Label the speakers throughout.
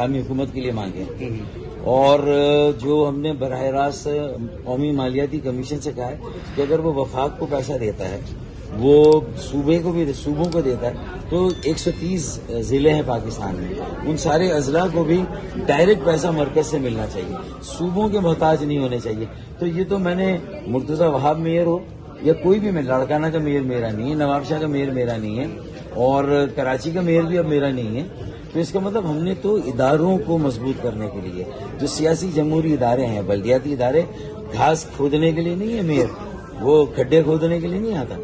Speaker 1: مقامی حکومت کے لیے مانگے ہیں، اور جو ہم نے براہ راست قومی مالیاتی کمیشن سے کہا ہے کہ اگر وہ وفاق کو پیسہ دیتا ہے، وہ صوبوں کو دیتا ہے، تو 130 ضلع ہیں پاکستان میں، ان سارے اضلاع کو بھی ڈائریکٹ پیسہ مرکز سے ملنا چاہیے، صوبوں کے محتاج نہیں ہونے چاہیے۔ تو یہ تو میں نے مرتضی وہاب میئر ہو یا کوئی بھی میئر، لاڑکانہ کا میئر میرا نہیں ہے، نواب شاہ کا میئر میرا نہیں ہے، اور کراچی کا میئر بھی اب میرا نہیں ہے۔ تو اس کا مطلب ہم نے تو اداروں کو مضبوط کرنے کے لیے، جو سیاسی جمہوری ادارے ہیں، بلدیاتی ادارے، گھاس کھودنے کے لیے نہیں ہے میئر، وہ کھڈے کھودنے کے لیے نہیں آتا،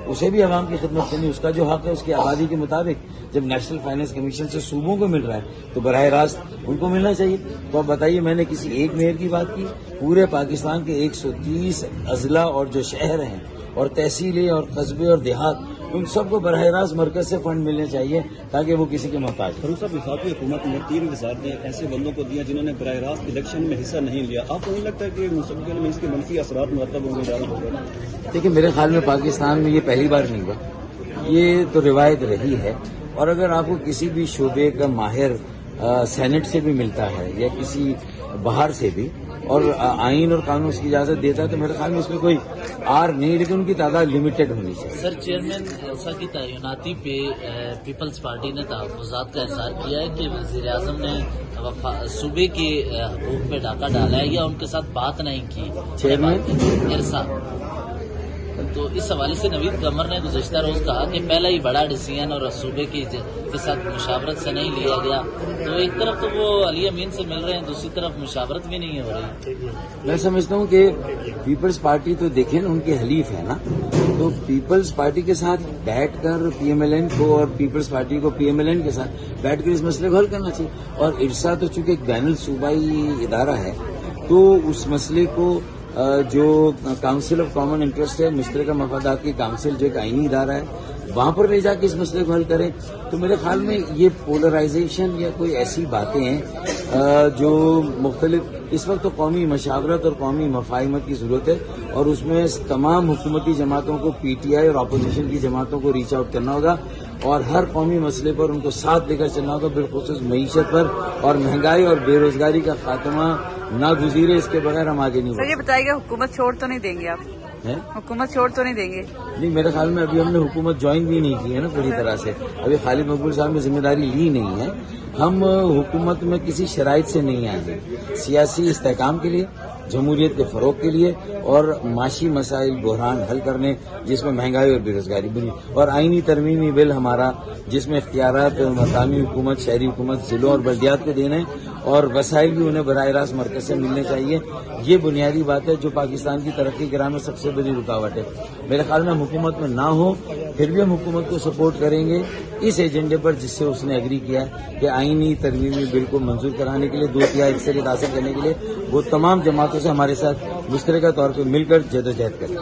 Speaker 1: اسے بھی عوام کی خدمت کرنی، اس کا جو حق ہے اس کی آبادی کے مطابق جب نیشنل فائنانس کمیشن سے صوبوں کو مل رہا ہے تو براہ راست ان کو ملنا چاہیے۔ تو اب بتائیے، میں نے کسی ایک میئر کی بات کی؟ پورے پاکستان کے 130 اضلاع اور جو شہر ہیں اور تحصیلیں اور قصبے اور دیہات، ان سب کو براہ راست مرکز سے فنڈ ملنے چاہیے تاکہ وہ کسی کے محتاج ہوں۔
Speaker 2: فاروق صاحب، وفاقی حکومت نے 3 وزارتیں ایسے بندوں کو دیا جنہوں نے براہ راست الیکشن میں حصہ نہیں لیا، آپ کو نہیں لگتا ہے کہ مستقبل میں اس کے منفی اثرات مرتب ہوں گے؟
Speaker 1: دیکھیں، میرے خیال میں پاکستان میں یہ پہلی بار نہیں ہوا، یہ تو روایت رہی ہے، اور اگر آپ کو کسی بھی شعبے کا ماہر سینٹ سے بھی ملتا ہے یا کسی باہر سے بھی، اور آئین اور قانون اس کی اجازت دیتا ہے، تو میرے خیال میں اس میں کوئی آر نہیں، لیکن ان کی تعداد لمیٹڈ ہونی چاہیے۔
Speaker 3: سر، چیئرمین ایسا کی تعیناتی پہ پیپلز پارٹی نے تحفظات کا اظہار کیا ہے کہ وزیر اعظم نے صوبے کے حقوق پہ ڈاکہ ڈالا ہے یا ان کے ساتھ بات نہیں کی چیئرمین ارسا۔ تو اس حوالے سے نوید قمر نے گزشتہ روز کہا کہ پہلا ہی بڑا ڈیسیژن اور صوبے کے ساتھ مشاورت سے نہیں لیا گیا، تو ایک طرف تو وہ علی امین سے مل رہے ہیں، دوسری طرف مشاورت بھی نہیں ہو رہی۔
Speaker 1: میں سمجھتا ہوں کہ پیپلز پارٹی تو دیکھیں نا، ان کے حلیف ہے نا، تو پیپلز پارٹی کے ساتھ بیٹھ کر پی ایم ایل این کو اور پیپلز پارٹی کو پی ایم ایل این کے ساتھ بیٹھ کر اس مسئلے کو حل کرنا چاہیے۔ اور ارسا تو چونکہ ایک بین الصوبائی ادارہ ہے، تو اس مسئلے کو جو کاؤنسل آف کامن انٹرسٹ ہے، مشترکہ مفادات کی کاؤنسل جو ایک آئینی ادارہ ہے، وہاں پر لے جا کے اس مسئلے کو حل کریں۔ تو میرے خیال میں یہ پولرائزیشن یا کوئی ایسی باتیں ہیں جو مختلف، اس وقت تو قومی مشاورت اور قومی مفاہمت کی ضرورت ہے، اور اس میں تمام حکومتی جماعتوں کو، پی ٹی آئی اور اپوزیشن کی جماعتوں کو ریچ آؤٹ کرنا ہوگا اور ہر قومی مسئلے پر ان کو ساتھ لے کر چلنا ہوگا، بالخصوص معیشت پر، اور مہنگائی اور بے روزگاری کا خاتمہ ناگزیر ہے، اس کے بغیر ہم آگے نہیں بڑھ سکتے۔
Speaker 4: سر، یہ بتائیے گا حکومت چھوڑ تو نہیں دیں گے آپ؟ حکومت چھوڑ تو نہیں دیں گے؟
Speaker 1: نہیں، میرے خیال میں ابھی ہم نے حکومت جوائن بھی نہیں کی ہے نا پوری طرح سے، ابھی خالد مقبول صاحب نے ذمہ داری لی نہیں ہے۔ ہم حکومت میں کسی شرائط سے نہیں آئے ہیں، سیاسی استحکام کے لیے، جمہوریت کے فروغ کے لیے، اور معاشی مسائل، بحران حل کرنے، جس میں مہنگائی اور بے روزگاری بنی، اور آئینی ترمیمی بل ہمارا جس میں اختیارات مقامی حکومت، شہری حکومت، ضلعوں اور بلدیات کو دینے، اور وسائل بھی انہیں براہ راست مرکز سے ملنے چاہیے۔ یہ بنیادی بات ہے جو پاکستان کی ترقی کے راہ میں سب سے بڑی رکاوٹ ہے۔ میرے خیال میں ہم حکومت میں نہ ہو پھر بھی ہم حکومت کو سپورٹ کریں گے اس ایجنڈے پر جس سے اس نے ایگری کیا ہے کہ آئینی ترمیمی بل کو منظور کرانے کے لیے 2/3 اکثریت حاصل کرنے کے لیے وہ تمام جماعتوں سے ہمارے ساتھ مشترکہ طور پر مل کر جدوجہد کریں۔